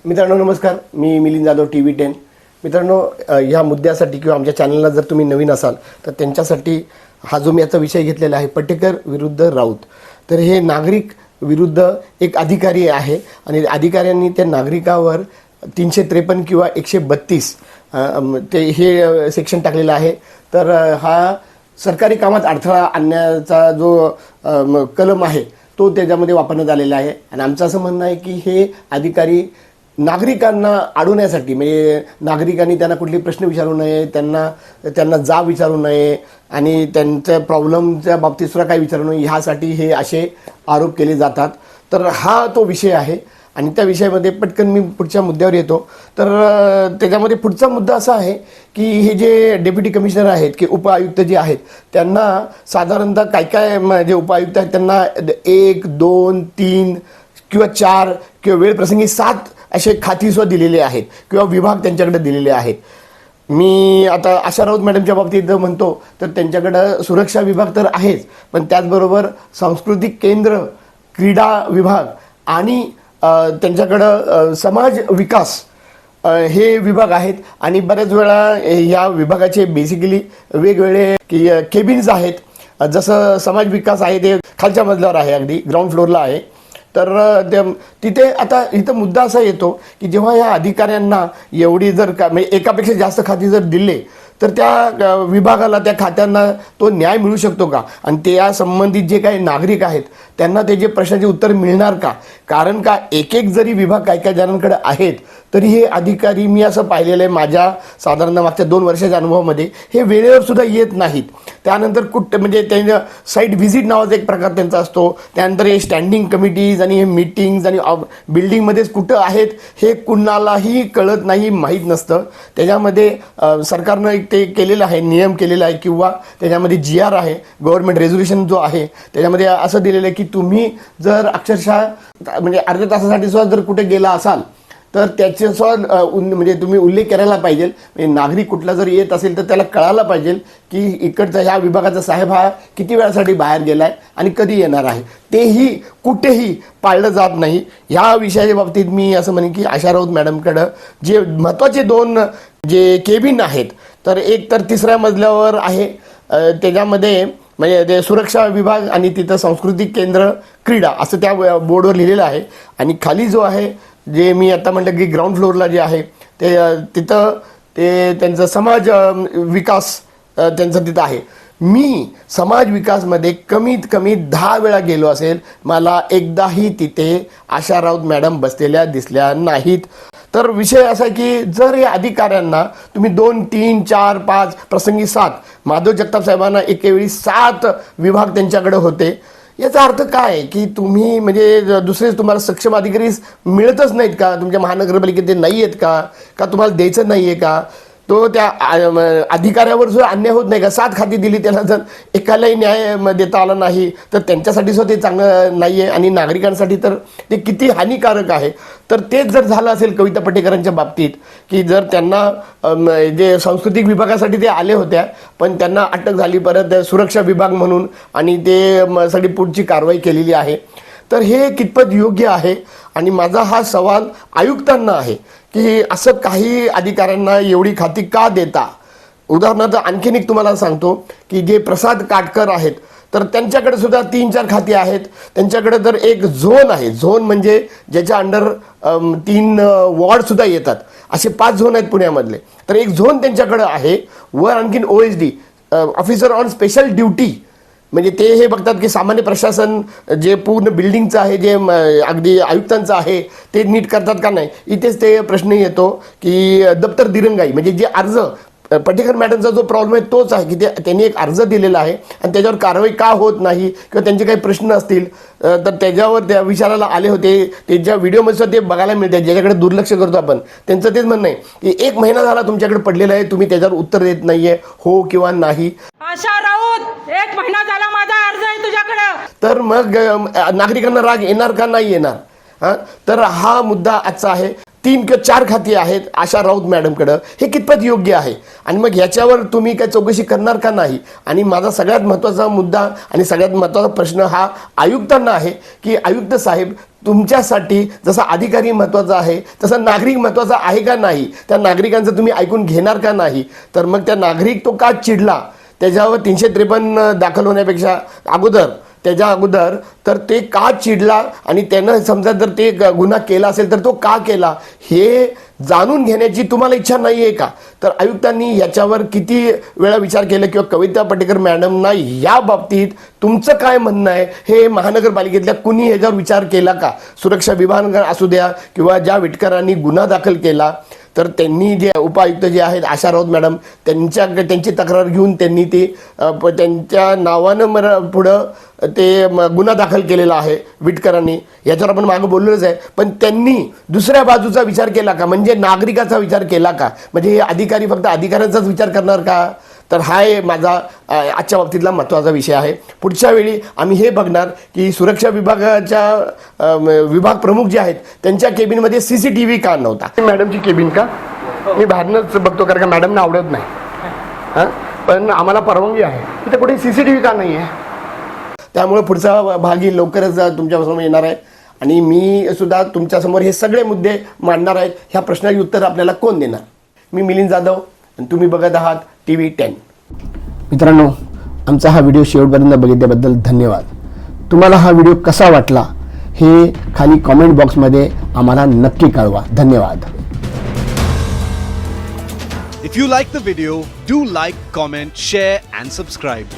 मित्रांनो नमस्कार, मी मिलिंद जाधव TV10। मित्रांनो, ह्या मुद्द्यासाठी किंवा आमच्या चॅनलला जर तुम्ही नवीन असाल तर त्यांच्यासाठी हा जो मी याचा विषय घेतलेला आहे, पटेकर विरुद्ध राऊत। तर हे नागरिक विरुद्ध एक अधिकारी आहे आणि अधिकाऱ्यांनी त्या नागरिकावर 353 किंवा 132 ते हे सेक्शन टाकलेलं आहे। तर हा सरकारी कामात अडथळा आणण्याचा जो कलम आहे तो त्याच्यामध्ये वापरण्यात आलेला आहे। आणि आमचं असं म्हणणं आहे की हे अधिकारी नागरिकांना अडवण्यासाठी, म्हणजे नागरिकांनी त्यांना कुठले प्रश्न विचारू नये, त्यांना जाब विचारू नये आणि त्यांच्या प्रॉब्लेमच्या बाबतीत सुद्धा काही विचारू नये, ह्यासाठी हे असे आरोप केले जातात। तर हा तो विषय आहे आणि त्या विषयामध्ये पटकन मी पुढच्या मुद्द्यावर येतो। तर त्याच्यामध्ये पुढचा मुद्दा असा आहे की हे जे डेप्युटी कमिशनर आहेत की उपआयुक्त जे आहेत त्यांना साधारणतः काय जे उपआयुक्त आहेत त्यांना 1, 2, 3 किंवा 4 किंवा वेळ प्रसंगी 7 असे खातीसुद्धा दिलेले आहेत किंवा विभाग त्यांच्याकडे दिलेले आहेत। मी आता आशा राऊत मॅडमच्या बाबतीत जर म्हणतो तर त्यांच्याकडं सुरक्षा विभाग तर आहेच, पण त्याचबरोबर सांस्कृतिक केंद्र, क्रीडा विभाग आणि त्यांच्याकडं समाज विकास हे विभाग आहेत। आणि बऱ्याच वेळा या विभागाचे बेसिकली वेगवेगळे की केबिन्स आहेत। जसं समाज विकास आहे ते खालच्या मजल्यावर आहे, अगदी ग्राउंड फ्लोअरला आहे। तर तिथे आता इथं मुद्दा असा येतो की जेव्हा या अधिकाऱ्यांना एवढी जर म्हणजे एकापेक्षा जास्त खाती जर दिले तर त्या विभागाला, त्या खात्यांना तो न्याय मिळू शकतो का? आणि त्या संबंधित जे काही नागरिक आहेत त्यांना त्याचे प्रश्नाचे उत्तर मिळणार का? कारण का एक जरी विभाग काही जणांकडे आहेत तरी हे अधिकारी, मी असं पाहिलेलं आहे माझ्या साधारण मागच्या 2 वर्षाच्या अनुभवामध्ये, हे वेळेवर सुद्धा येत नाहीत। त्यानंतर म्हणजे त्यांच्या साईट व्हिजिट नावाचा एक प्रकार त्यांचा असतो, त्यानंतर हे स्टँडिंग कमिटीज आणि हे मीटिंग्ज आणि बिल्डिंगमध्येच कुठं आहेत हे कुणालाही कळत नाही, माहीत नसतं। त्याच्यामध्ये सरकारनं एक ते केलेलं आहे, नियम केलेला आहे किंवा त्याच्यामध्ये GR आहे, गव्हर्नमेंट रेझोल्युशन जो आहे, त्याच्यामध्ये असं दिलेलं आहे की तुम्ही जर अक्षरशः म्हणजे अर्ध्या तासासाठी सुद्धा जर कुठे गेला असाल तर त्याचे सुद्धा म्हणजे तुम्ही उल्लेख करायला पाहिजे। म्हणजे नागरिक कुठला जर येत असेल तर त्याला कळायला पाहिजे की इकडचा ह्या विभागाचा साहेब हा किती वेळासाठी बाहेर गेलाय आणि कधी येणार आहे, तेही कुठेही पाळलं जात नाही। ह्या विषयाच्या बाबतीत मी असं म्हणेन की आशा राऊत मॅडमकडं जे महत्त्वाचे 2 जे केबिन आहेत, तर एक तर 3ऱ्या मजल्यावर आहे, त्याच्यामध्ये म्हणजे ते सुरक्षा विभाग आणि तिथं सांस्कृतिक केंद्र, क्रीडा असं त्या बोर्डवर लिहिलेलं आहे। आणि खाली जो आहे जे मी आता म्हटलं की ग्राउंड फ्लोअरला जे आहे ते तिथं ते त्यांचं समाज विकास त्यांचं तिथं आहे। मी समाज विकासमध्ये कमीत कमी 10 वेळा गेलो असेल, मला एकदाही तिथे आशा राऊत मॅडम बसलेल्या दिसल्या नाहीत। तर विषय असा की जर या अधिकाऱ्यांना तुम्ही 2, 3, 4, 5 प्रसंगी 7, माधव जगताप साहेबांना एकेवेळी 7 विभाग त्यांच्याकडे होते, याचा अर्थ काय की तुम्ही म्हणजे दुसरेच तुम्हाला सक्षम अधिकारी मिळतच नाहीत का? तुमच्या महानगरपालिकेत ते नाही आहेत का तुम्हाला द्यायचं नाही आहे का? तो त्या अधिकाऱ्यावर सुद्धा अन्याय होत नाही का? 7 खाती दिली, त्याला जर एकालाही न्याय देता आला नाही तर त्यांच्यासाठी सुद्धा ते चांगलं नाही आहे आणि नागरिकांसाठी तर ते किती हानिकारक आहे। तर तेच जर झालं असेल कविता पटेकरांच्या बाबतीत की जर त्यांना जे सांस्कृतिक विभागासाठी ते आले होत्या पण त्यांना अटक झाली परत सुरक्षा विभाग म्हणून आणि ते सगळी पुढची कारवाई केलेली आहे, तर हे कितपत योग्य आहे? आणि माझा हा सवाल आयुक्तांना आहे की असं काही अधिकाऱ्यांना एवढी खाती का देता? उदाहरणार्थ आणखीन एक तुम्हाला सांगतो की जे प्रसाद काटकर आहेत तर त्यांच्याकडे सुद्धा 3-4 खाती आहेत। त्यांच्याकडे तर एक झोन आहे, झोन म्हणजे ज्याच्या अंडर 3 वॉर्ड सुद्धा येतात, असे 5 झोन आहेत पुण्यामधले। तर एक झोन त्यांच्याकडे आहे, वर आणखीन OSD officer on special duty, म्हणजे ते हे बघतात की सामान्य प्रशासन जे पूर्ण बिल्डिंगचं आहे, जे अगदी आयुक्तांचं आहे ते नीट करतात का नाही। इथेच ते प्रश्न येतो की दप्तर दिरंगाई, म्हणजे जे अर्ज पटेकर मॅडमचा जो प्रॉब्लेम आहे तोच आहे की त्यांनी एक अर्ज दिलेला आहे आणि त्याच्यावर कारवाई का होत नाही किंवा त्यांचे काही प्रश्न असतील तर त्याच्यावर त्या विचारायला आले होते। त्यांच्या व्हिडिओमध्ये ते बघायला मिळते, ज्याच्याकडे दुर्लक्ष करतो आपण, त्यांचं तेच म्हणणं आहे की 1 महिना झाला तुमच्याकडे पडलेला आहे, तुम्ही त्याच्यावर उत्तर देत नाहीये, हो किंवा नाही। आशा राऊत, 1 महिना झाला माझा अर्ज आहे तुझ्याकडे, तर मग नागरिकांना राग येणार का नाही येणार? तर हा मुद्दा आजचा आहे। 3 किंवा 4 खाती आहेत आशा राऊत मॅडमकडं, हे कितपत योग्य आहे? आणि मग ह्याच्यावर तुम्ही काय चौकशी करणार का नाही? आणि माझा सगळ्यात महत्त्वाचा मुद्दा आणि सगळ्यात महत्त्वाचा प्रश्न हा आयुक्तांना आहे की आयुक्त साहेब, तुमच्यासाठी जसा अधिकारी महत्त्वाचा आहे तसा नागरिक महत्त्वाचा आहे का नाही? त्या नागरिकांचं तुम्ही ऐकून घेणार का नाही? तर मग त्या नागरिक तो का चिडला, त्याच्यावर 353 दाखल होण्यापेक्षा त्याच्या अगोदर तर ते का चिडला आणि त्यानं समजा जर ते गुन्हा केला असेल तर तो का केला, हे जाणून घेण्याची तुम्हाला इच्छा नाही आहे का? तर आयुक्तांनी याच्यावर किती वेळा विचार केला किंवा कविता पाटेकर मॅडमना या बाबतीत तुमचं काय म्हणणं आहे हे महानगरपालिकेतल्या कुणी ह्याच्यावर विचार केला का? सुरक्षा विभाग असू द्या किंवा ज्या विटकरांनी गुन्हा दाखल केला तर त्यांनी जे उपायुक्त जे आहेत आशा राऊत मॅडम, त्यांची तक्रार घेऊन त्यांनी ती त्यांच्या नावानं पुढं ते गुन्हा दाखल केलेला आहे विटकरांनी, याच्यावर आपण मागं बोललोच आहे. पण त्यांनी दुसऱ्या बाजूचा विचार केला का? म्हणजे नागरिकाचा विचार केला का? म्हणजे हे अधिकारी फक्त अधिकाऱ्यांचाच विचार करणार का? तर हा माझा आजच्या बाबतीतला महत्त्वाचा विषय आहे. पुढच्या वेळी आम्ही हे बघणार की सुरक्षा विभागाच्या विभाग प्रमुख जे आहेत त्यांच्या केबिनमध्ये CCTV का नव्हता? मॅडमची केबिन का? मी बाहेरनंच बघतो कारण का मॅडमना आवडत नाही, हां, पण आम्हाला परवानगी आहे. तिथे कुठे CCTV का नाही आहे? त्यामुळे पुढचा भागी लवकरच तुमच्यासमोर येणार आहे आणि मी सुद्धा तुमच्यासमोर हे सगळे मुद्दे मांडणार आहेत. ह्या प्रश्नाची उत्तर आपल्याला कोण देणार? मी मिलिंद जाधव आणि तुम्ही बघत आहात TV10. मित्रांनो, आमचा हा व्हिडिओ शेवटपर्यंत बघितल्याबद्दल धन्यवाद. तुम्हाला हा व्हिडिओ कसा वाटला हे खाली कॉमेंट बॉक्समध्ये आम्हाला नक्की कळवा. धन्यवाद. If you like the video, do like, comment, share and subscribe.